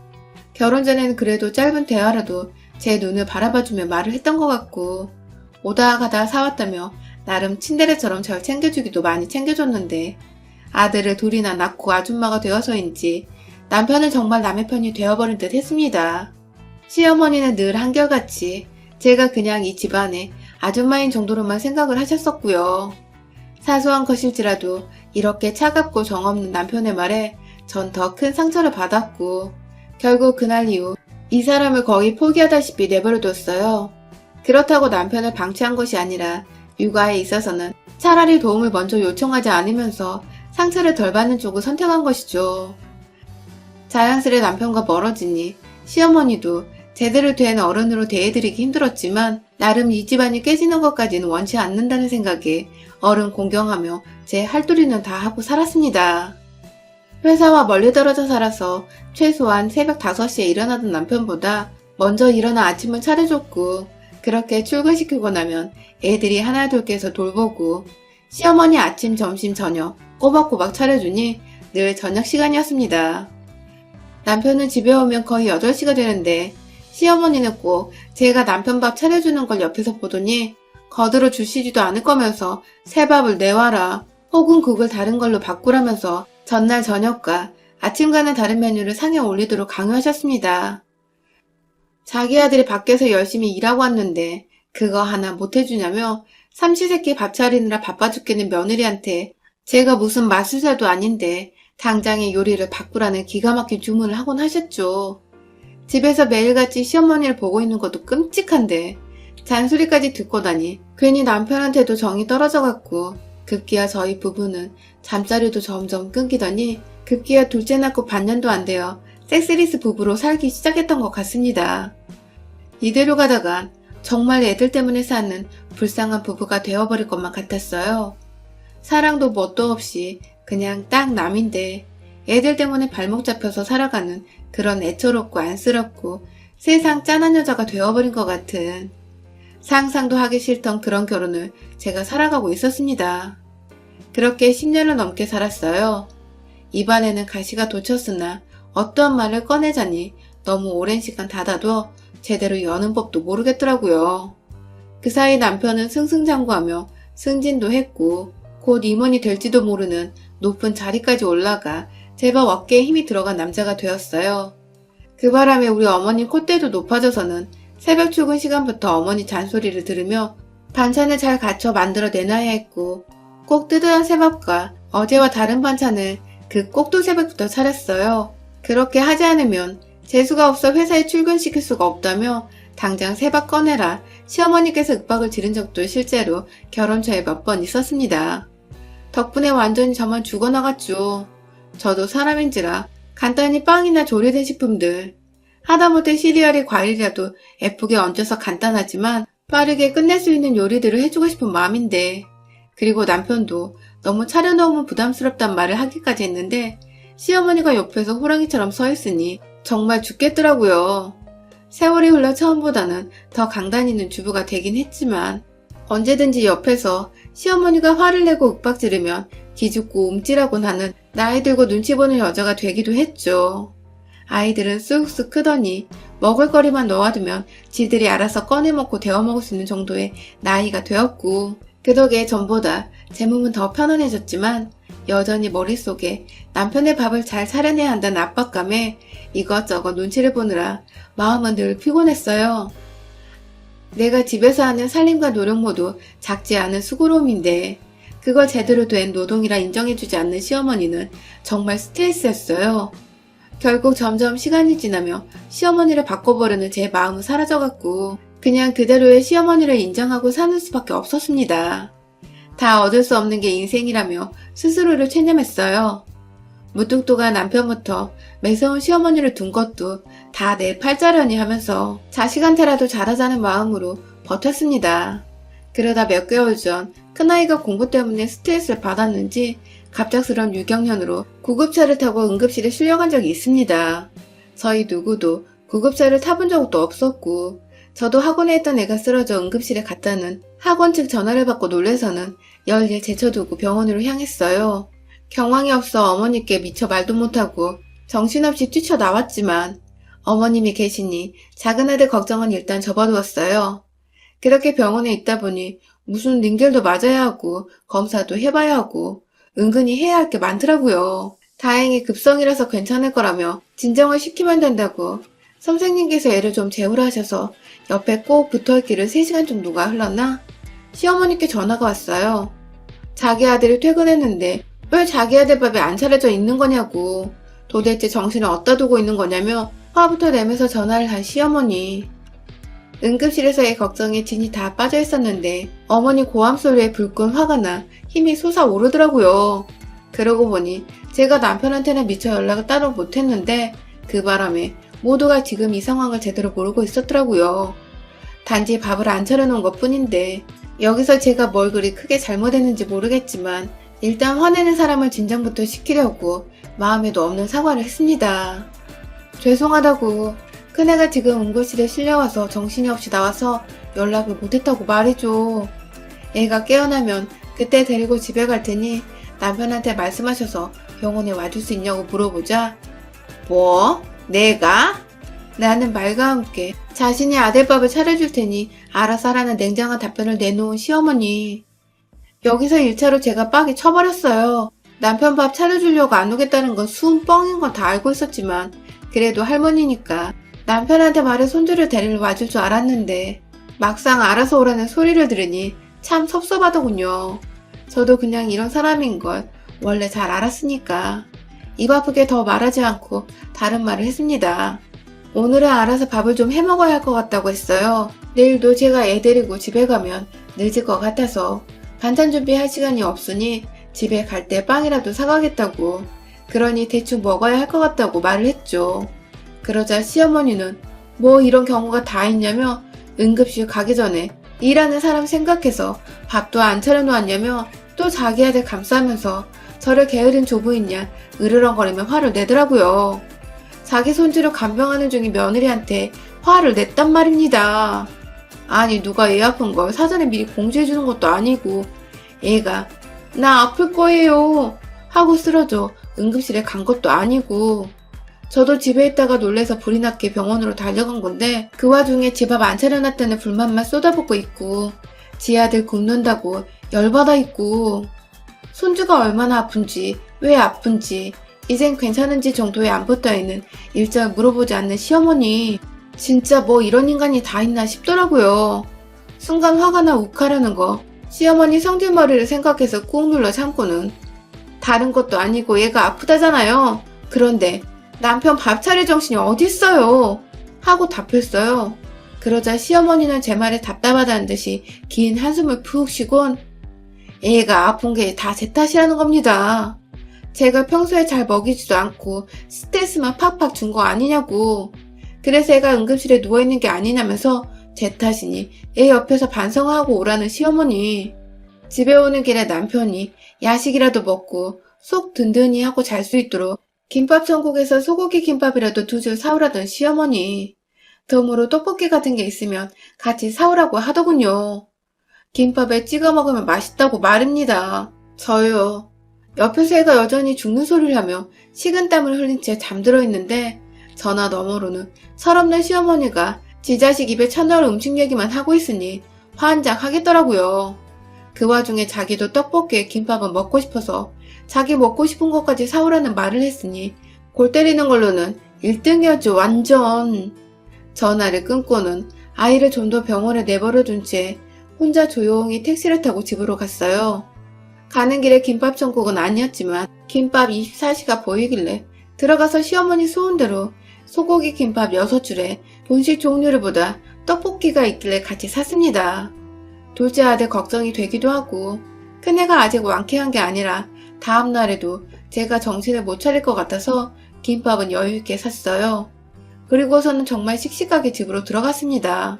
Speaker 1: 결혼 전에는 그래도 짧은 대화라도 제 눈을 바라봐주며 말을 했던 것 같고 오다 가다 사왔다며 나름 친데레처럼 절 챙겨주기도 많이 챙겨줬는데 아들을 둘이나 낳고 아줌마가 되어서인지 남편은 정말 남의 편이 되어버린 듯 했습니다. 시어머니는 늘 한결같이 제가 그냥 이 집안의 아줌마인 정도로만 생각을 하셨었고요. 사소한 것일지라도 이렇게 차갑고 정없는 남편의 말에 전 더 큰 상처를 받았고 결국 그날 이후 이 사람을 거의 포기하다시피 내버려뒀어요. 그렇다고 남편을 방치한 것이 아니라 육아에 있어서는 차라리 도움을 먼저 요청하지 않으면서 상처를 덜 받는 쪽을 선택한 것이죠. 자연스레 남편과 멀어지니 시어머니도 제대로 된 어른으로 대해드리기 힘들었지만 나름 이 집안이 깨지는 것까지는 원치 않는다는 생각에 어른 공경하며 제 할도리는 다 하고 살았습니다. 회사와 멀리 떨어져 살아서 최소한 새벽 5시에 일어나던 남편보다 먼저 일어나 아침을 차려줬고 그렇게 출근시키고 나면 애들이 하나 둘 깨서 돌보고 시어머니 아침, 점심, 저녁 꼬박꼬박 차려주니 늘 저녁 시간이었습니다. 남편은 집에 오면 거의 8시가 되는데 시어머니는 꼭 제가 남편 밥 차려주는 걸 옆에서 보더니 거들어 주시지도 않을 거면서 새 밥을 내와라 혹은 국을 다른 걸로 바꾸라면서 전날 저녁과 아침과는 다른 메뉴를 상에 올리도록 강요하셨습니다. 자기 아들이 밖에서 열심히 일하고 왔는데 그거 하나 못해주냐며 삼시세끼 밥 차리느라 바빠 죽겠는 며느리한테 제가 무슨 마술사도 아닌데 당장의 요리를 바꾸라는 기가 막힌 주문을 하곤 하셨죠. 집에서 매일같이 시어머니를 보고 있는 것도 끔찍한데 잔소리까지 듣고 나니 괜히 남편한테도 정이 떨어져갖고 급기야 저희 부부는 잠자리도 점점 끊기더니 급기야 둘째 낳고 반년도 안 되어 섹스리스 부부로 살기 시작했던 것 같습니다. 이대로 가다간 정말 애들 때문에 사는 불쌍한 부부가 되어버릴 것만 같았어요. 사랑도 뭣도 없이 그냥 딱 남인데 애들 때문에 발목 잡혀서 살아가는 그런 애처롭고 안쓰럽고 세상 짠한 여자가 되어버린 것 같은 상상도 하기 싫던 그런 결혼을 제가 살아가고 있었습니다. 그렇게 10년을 넘게 살았어요. 입안에는 가시가 돋쳤으나 어떠한 말을 꺼내자니 너무 오랜 시간 닫아둬 제대로 여는 법도 모르겠더라고요. 그 사이 남편은 승승장구하며 승진도 했고 곧 임원이 될지도 모르는 높은 자리까지 올라가 제법 어깨에 힘이 들어간 남자가 되었어요. 그 바람에 우리 어머니 콧대도 높아져서는 새벽 출근 시간부터 어머니 잔소리를 들으며 반찬을 잘 갖춰 만들어 내놔야 했고 꼭 뜨뜻한 새밥과 어제와 다른 반찬을 그 꼭두 새벽부터 차렸어요. 그렇게 하지 않으면 재수가 없어 회사에 출근시킬 수가 없다며 당장 새밥 꺼내라 시어머니께서 윽박을 지른 적도 실제로 결혼 초에 몇 번 있었습니다. 덕분에 완전히 저만 죽어나갔죠. 저도 사람인지라 간단히 빵이나 조리된 식품들 하다못해 시리얼이 과일이라도 예쁘게 얹어서 간단하지만 빠르게 끝낼 수 있는 요리들을 해주고 싶은 마음인데 그리고 남편도 너무 차려놓으면 부담스럽단 말을 하기까지 했는데 시어머니가 옆에서 호랑이처럼 서 있으니 정말 죽겠더라고요. 세월이 흘러 처음보다는 더 강단 있는 주부가 되긴 했지만 언제든지 옆에서 시어머니가 화를 내고 윽박 지르면 기죽고 움찔하곤 하는 나이 들고 눈치 보는 여자가 되기도 했죠. 아이들은 쑥쑥 크더니 먹을거리만 넣어두면 지들이 알아서 꺼내 먹고 데워 먹을 수 있는 정도의 나이가 되었고, 그 덕에 전보다 제 몸은 더 편안해졌지만 여전히 머릿속에 남편의 밥을 잘 차려내야 한다는 압박감에 이것저것 눈치를 보느라 마음은 늘 피곤했어요. 내가 집에서 하는 살림과 노력 모두 작지 않은 수고로움인데 그걸 제대로 된 노동이라 인정해주지 않는 시어머니는 정말 스트레스였어요. 결국 점점 시간이 지나며 시어머니를 바꿔보려는 제 마음은 사라져갔고 그냥 그대로의 시어머니를 인정하고 사는 수밖에 없었습니다. 다 얻을 수 없는 게 인생이라며 스스로를 체념했어요. 무뚝뚝한 남편부터 매서운 시어머니를 둔 것도 다 내 팔자려니 하면서 자식한테라도 잘하자는 마음으로 버텼습니다. 그러다 몇 개월 전 큰아이가 공부 때문에 스트레스를 받았는지 갑작스런 유경련으로 구급차를 타고 응급실에 실려간 적이 있습니다. 저희 누구도 구급차를 타본 적도 없었고 저도 학원에 있던 애가 쓰러져 응급실에 갔다는 학원 측 전화를 받고 놀래서는 열일 제쳐두고 병원으로 향했어요. 경황이 없어 어머니께 미처 말도 못하고 정신없이 뛰쳐나왔지만 어머님이 계시니 작은 아들 걱정은 일단 접어두었어요. 그렇게 병원에 있다 보니 무슨 링겔도 맞아야 하고 검사도 해봐야 하고 은근히 해야 할 게 많더라고요. 다행히 급성이라서 괜찮을 거라며 진정을 시키면 된다고 선생님께서 애를 좀 재우라 하셔서 옆에 꼭 붙어있기를 3시간 정도가 흘렀나? 시어머니께 전화가 왔어요. 자기 아들이 퇴근했는데 왜 자기 아들 밥이 안 차려져 있는 거냐고 도대체 정신을 어디다 두고 있는 거냐며 화부터 내면서 전화를 한 시어머니. 응급실에서의 걱정에 진이 다 빠져 있었는데 어머니 고함 소리에 불끈 화가 나 힘이 솟아오르더라고요. 그러고 보니 제가 남편한테는 미처 연락을 따로 못했는데 그 바람에 모두가 지금 이 상황을 제대로 모르고 있었더라고요. 단지 밥을 안 차려놓은 것 뿐인데 여기서 제가 뭘 그리 크게 잘못했는지 모르겠지만 일단 화내는 사람을 진정부터 시키려고 마음에도 없는 사과를 했습니다. 죄송하다고 큰애가 지금 응급실에 실려와서 정신이 없이 나와서 연락을 못했다고 말해줘. 애가 깨어나면 그때 데리고 집에 갈 테니 남편한테 말씀하셔서 병원에 와줄 수 있냐고 물어보자. 뭐? 내가? 나는 말과 함께 자신이 아들밥을 차려줄 테니 알아서 하라는 냉정한 답변을 내놓은 시어머니. 여기서 1차로 제가 빡이 쳐버렸어요. 남편 밥 차려주려고 안 오겠다는 건 수은 뻥인 건 다 알고 있었지만 그래도 할머니니까 남편한테 말해 손주를 데리러 와줄 줄 알았는데 막상 알아서 오라는 소리를 들으니 참 섭섭하더군요. 저도 그냥 이런 사람인 걸 원래 잘 알았으니까 입 아프게 더 말하지 않고 다른 말을 했습니다. 오늘은 알아서 밥을 좀 해먹어야 할 것 같다고 했어요. 내일도 제가 애 데리고 집에 가면 늦을 것 같아서 반찬 준비할 시간이 없으니 집에 갈 때 빵이라도 사가겠다고 그러니 대충 먹어야 할 것 같다고 말을 했죠. 그러자 시어머니는 뭐 이런 경우가 다 있냐며 응급실 가기 전에 일하는 사람 생각해서 밥도 안 차려놓았냐며 또 자기 아들 감싸면서 저를 게으른 조부인냐 으르렁거리며 화를 내더라고요. 자기 손주를 간병하는 중인 며느리한테 화를 냈단 말입니다. 아니 누가 애 아픈 걸 사전에 미리 공지해주는 것도 아니고 애가 나 아플 거예요 하고 쓰러져 응급실에 간 것도 아니고 저도 집에 있다가 놀래서 불이 났게 병원으로 달려간 건데 그 와중에 집 앞 안 차려놨다는 불만만 쏟아붓고 있고 지 아들 굶는다고 열받아 있고 손주가 얼마나 아픈지 왜 아픈지 이젠 괜찮은지 정도의 안부 따위는 일절 물어보지 않는 시어머니. 진짜 뭐 이런 인간이 다 있나 싶더라고요. 순간 화가 나 욱하려는 거 시어머니 성질머리를 생각해서 꾹 눌러 참고는 다른 것도 아니고 얘가 아프다잖아요. 그런데 남편 밥 차릴 정신이 어딨어요 하고 답했어요. 그러자 시어머니는 제 말에 답답하다는 듯이 긴 한숨을 푹 쉬곤 애가 아픈 게 다 제 탓이라는 겁니다. 제가 평소에 잘 먹이지도 않고 스트레스만 팍팍 준 거 아니냐고. 그래서 애가 응급실에 누워있는 게 아니냐면서 제 탓이니 애 옆에서 반성하고 오라는 시어머니. 집에 오는 길에 남편이 야식이라도 먹고 속 든든히 하고 잘 수 있도록 김밥 천국에서 소고기 김밥이라도 2줄 사오라던 시어머니. 덤으로 떡볶이 같은 게 있으면 같이 사오라고 하더군요. 김밥에 찍어 먹으면 맛있다고 말입니다. 저요. 옆에서 애가 여전히 죽는 소리를 하며 식은땀을 흘린 채 잠들어 있는데 전화 너머로는 철없는 시어머니가 지 자식 입에 쳐넣을 음식 얘기만 하고 있으니 환장하겠더라고요. 그 와중에 자기도 떡볶이에 김밥은 먹고 싶어서 자기 먹고 싶은 것까지 사오라는 말을 했으니 골 때리는 걸로는 1등이었죠, 완전. 전화를 끊고는 아이를 좀 더 병원에 내버려둔 채 혼자 조용히 택시를 타고 집으로 갔어요. 가는 길에 김밥 천국은 아니었지만 김밥 24시가 보이길래 들어가서 시어머니 소원대로 소고기 김밥 6줄에 본식 종류를 보다 떡볶이가 있길래 같이 샀습니다. 둘째 아들 걱정이 되기도 하고 큰애가 아직 완쾌한 게 아니라 다음날에도 제가 정신을 못 차릴 것 같아서 김밥은 여유있게 샀어요. 그리고서는 정말 씩씩하게 집으로 들어갔습니다.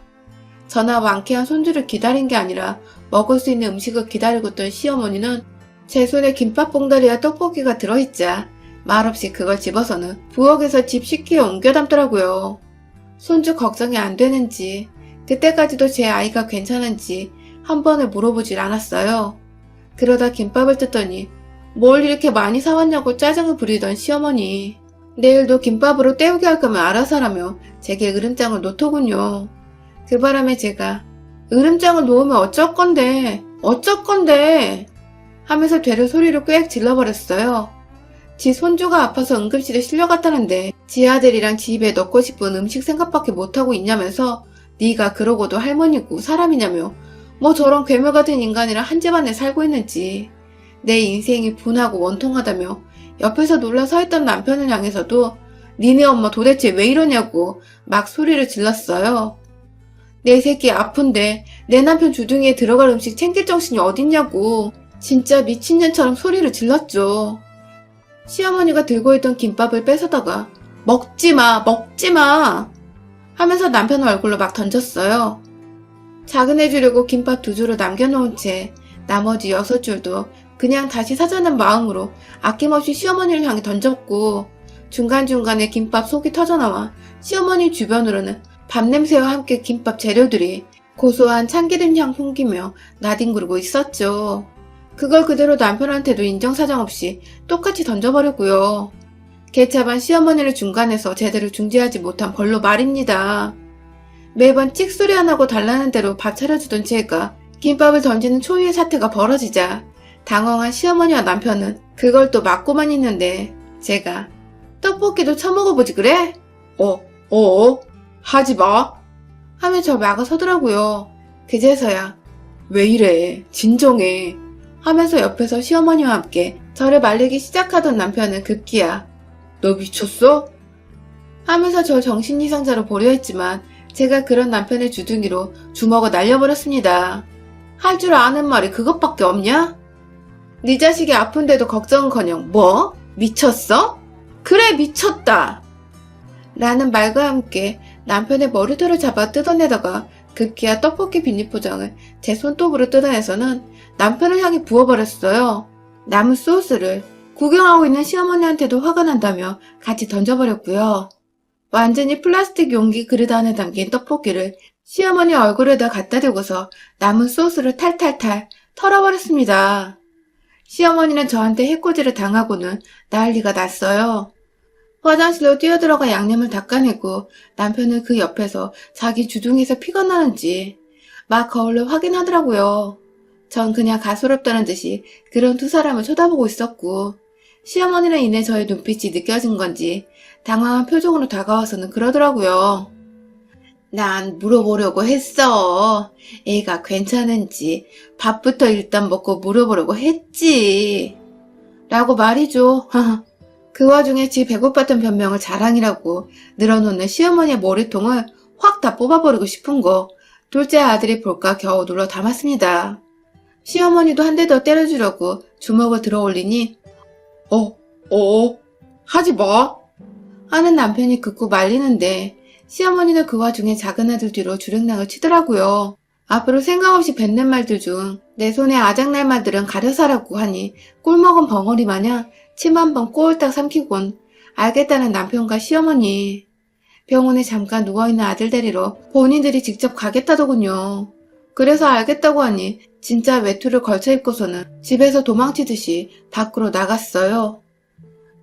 Speaker 1: 저나 완쾌한 손주를 기다린 게 아니라 먹을 수 있는 음식을 기다리고 있던 시어머니는 제 손에 김밥 봉다리와 떡볶이가 들어있자 말없이 그걸 집어서는 부엌에서 집 식기에 옮겨 담더라고요. 손주 걱정이 안 되는지 그때까지도 제 아이가 괜찮은지 한 번을 물어보질 않았어요. 그러다 김밥을 뜯더니 뭘 이렇게 많이 사왔냐고 짜증을 부리던 시어머니. 내일도 김밥으로 때우게 할 거면 알아서 하라며 제게 으름장을 놓더군요. 그 바람에 제가 으름장을 놓으면 어쩔 건데 하면서 되려 소리를 꽥 질러버렸어요. 지 손주가 아파서 응급실에 실려갔다는데 지 아들이랑 지 입에 넣고 싶은 음식 생각밖에 못하고 있냐면서 네가 그러고도 할머니고 사람이냐며 뭐 저런 괴물 같은 인간이랑 한 집안에 살고 있는지 내 인생이 분하고 원통하다며 옆에서 놀라 서 있던 남편을 향해서도 니네 엄마 도대체 왜 이러냐고 막 소리를 질렀어요. 내 새끼 아픈데 내 남편 주둥이에 들어갈 음식 챙길 정신이 어딨냐고 진짜 미친년처럼 소리를 질렀죠. 시어머니가 들고 있던 김밥을 뺏어다가 먹지마 하면서 남편 얼굴로 막 던졌어요. 작은 애 주려고 김밥 2줄을 남겨놓은 채 나머지 6줄도 그냥 다시 사자는 마음으로 아낌없이 시어머니를 향해 던졌고 중간중간에 김밥 속이 터져나와 시어머니 주변으로는 밥냄새와 함께 김밥 재료들이 고소한 참기름 향 풍기며 나뒹구르고 있었죠. 그걸 그대로 남편한테도 인정사정 없이 똑같이 던져버렸고요. 개차반 시어머니를 중간에서 제대로 중재하지 못한 벌로 말입니다. 매번 찍소리 안 하고 달라는 대로 밥 차려주던 제가 김밥을 던지는 초유의 사태가 벌어지자 당황한 시어머니와 남편은 그걸 또 막고만 있는데 제가 떡볶이도 처먹어보지 그래? 하지마 하며 저 막아서더라고요. 그제서야 왜 이래 진정해 하면서 옆에서 시어머니와 함께 저를 말리기 시작하던 남편은 급기야 너 미쳤어? 하면서 저 정신이상자로 보려 했지만 제가 그런 남편의 주둥이로 주먹을 날려버렸습니다. 할 줄 아는 말이 그것밖에 없냐? 네 자식이 아픈데도 걱정은커녕 뭐? 미쳤어? 그래 미쳤다! 라는 말과 함께 남편의 머리털을 잡아 뜯어내다가 급기야 떡볶이 비닐포장을 제 손톱으로 뜯어내서는 남편을 향해 부어버렸어요. 남은 소스를 구경하고 있는 시어머니한테도 화가 난다며 같이 던져버렸고요. 완전히 플라스틱 용기 그릇 안에 담긴 떡볶이를 시어머니 얼굴에다 갖다 대고서 남은 소스를 탈탈탈 털어버렸습니다. 시어머니는 저한테 해코지를 당하고는 난리가 났어요. 화장실로 뛰어들어가 양념을 닦아내고 남편은 그 옆에서 자기 주둥이에서 피가 나는지 막 거울로 확인하더라고요. 전 그냥 가소롭다는 듯이 그런 두 사람을 쳐다보고 있었고 시어머니는 이내 저의 눈빛이 느껴진 건지 당황한 표정으로 다가와서는 그러더라고요. 난 물어보려고 했어. 애가 괜찮은지 밥부터 일단 먹고 물어보려고 했지. 라고 말이죠. 그 와중에 지 배고팠던 변명을 자랑이라고 늘어놓는 시어머니의 머리통을 확 다 뽑아버리고 싶은 거 둘째 아들이 볼까 겨우 눌러 담았습니다. 시어머니도 한 대 더 때려주려고 주먹을 들어 올리니 하지마 하는 남편이 극구 말리는데 시어머니는 그 와중에 작은 아들 뒤로 주랭랑을 치더라고요. 앞으로 생각 없이 뱉는 말들 중 내 손에 아작날 말들은 가려사라고 하니 꿀먹은 벙어리 마냥 침 한 번 꼴딱 삼키곤 알겠다는 남편과 시어머니. 병원에 잠깐 누워있는 아들 데리러 본인들이 직접 가겠다더군요. 그래서 알겠다고 하니 진짜 외투를 걸쳐 입고서는 집에서 도망치듯이 밖으로 나갔어요.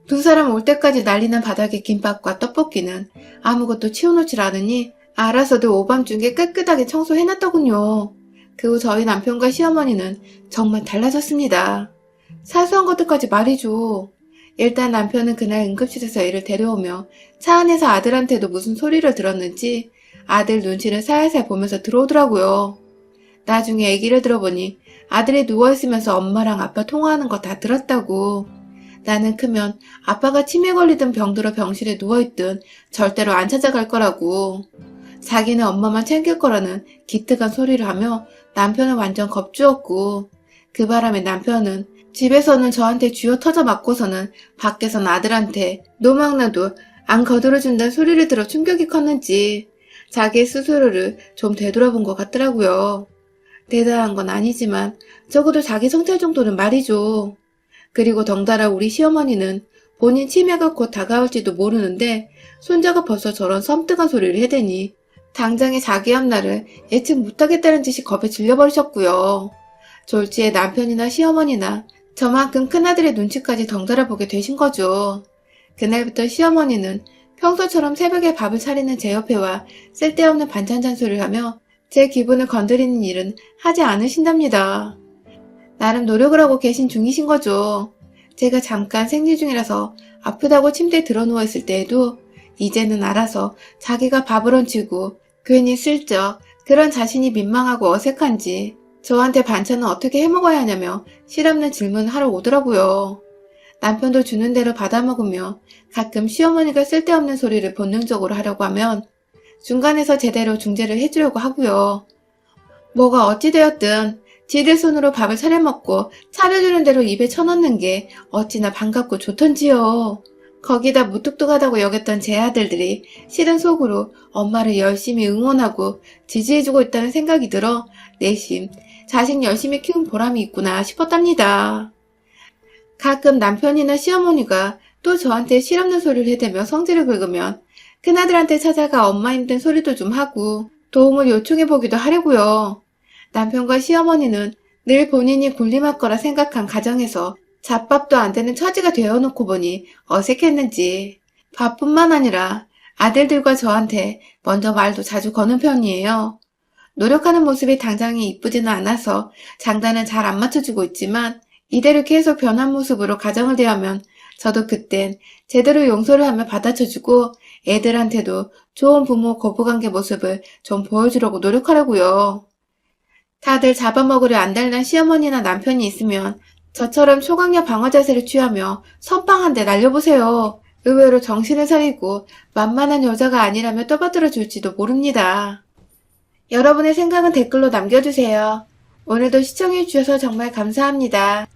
Speaker 1: 두 사람 올 때까지 난리난 바닥의 김밥과 떡볶이는 아무것도 치워놓질 않으니 알아서도 오밤중에 깨끗하게 청소해놨더군요. 그 후 저희 남편과 시어머니는 정말 달라졌습니다. 사소한 것들까지 말이죠. 일단 남편은 그날 응급실에서 애를 데려오며 차 안에서 아들한테도 무슨 소리를 들었는지 아들 눈치를 살살 보면서 들어오더라고요. 나중에 얘기를 들어보니 아들이 누워있으면서 엄마랑 아빠 통화하는 거 다 들었다고. 나는 크면 아빠가 치매 걸리든 병들어 병실에 누워있든 절대로 안 찾아갈 거라고. 자기는 엄마만 챙길 거라는 기특한 소리를 하며 남편은 완전 겁주었고, 그 바람에 남편은 집에서는 저한테 쥐어 터져 맞고서는 밖에선 아들한테 노망나도 안 거들어준다는 소리를 들어 충격이 컸는지 자기 스스로를 좀 되돌아본 것 같더라고요. 대단한 건 아니지만 적어도 자기 성찰 정도는 말이죠. 그리고 덩달아 우리 시어머니는 본인 치매가 곧 다가올지도 모르는데 손자가 벌써 저런 섬뜩한 소리를 해대니 당장에 자기 앞날을 예측 못하겠다는 듯이 겁에 질려버리셨고요. 졸지에 남편이나 시어머니나 저만큼 큰아들의 눈치까지 덩달아 보게 되신 거죠. 그날부터 시어머니는 평소처럼 새벽에 밥을 차리는 제 옆에 와 쓸데없는 반찬 잔소리를 하며 제 기분을 건드리는 일은 하지 않으신답니다. 나름 노력을 하고 계신 중이신 거죠. 제가 잠깐 생리 중이라서 아프다고 침대에 들어 누워있을 때에도 이제는 알아서 자기가 밥을 얹히고 괜히 슬쩍 그런 자신이 민망하고 어색한지 저한테 반찬은 어떻게 해먹어야 하냐며 실없는 질문을 하러 오더라고요. 남편도 주는 대로 받아먹으며 가끔 시어머니가 쓸데없는 소리를 본능적으로 하려고 하면 중간에서 제대로 중재를 해주려고 하고요. 뭐가 어찌되었든 지들 손으로 밥을 차려먹고 차려주는 대로 입에 쳐넣는 게 어찌나 반갑고 좋던지요. 거기다 무뚝뚝하다고 여겼던 제 아들들이 실은 속으로 엄마를 열심히 응원하고 지지해주고 있다는 생각이 들어 내심 자식 열심히 키운 보람이 있구나 싶었답니다. 가끔 남편이나 시어머니가 또 저한테 실없는 소리를 해대며 성질을 긁으면 큰아들한테 찾아가 엄마 힘든 소리도 좀 하고 도움을 요청해보기도 하려고요. 남편과 시어머니는 늘 본인이 군림할 거라 생각한 가정에서 잡밥도 안 되는 처지가 되어놓고 보니 어색했는지 밥뿐만 아니라 아들들과 저한테 먼저 말도 자주 거는 편이에요. 노력하는 모습이 당장에 이쁘지는 않아서 장단은 잘 안 맞춰주고 있지만 이대로 계속 변한 모습으로 가정을 대하면 저도 그땐 제대로 용서를 하며 받아쳐주고 애들한테도 좋은 부모 고부관계 모습을 좀 보여주려고 노력하려고요. 다들 잡아먹으려 안달난 시어머니나 남편이 있으면 저처럼 초강력 방어 자세를 취하며 선빵 한 대 날려보세요. 의외로 정신을 차리고 만만한 여자가 아니라며 떠받들어 줄지도 모릅니다. 여러분의 생각은 댓글로 남겨주세요. 오늘도 시청해주셔서 정말 감사합니다.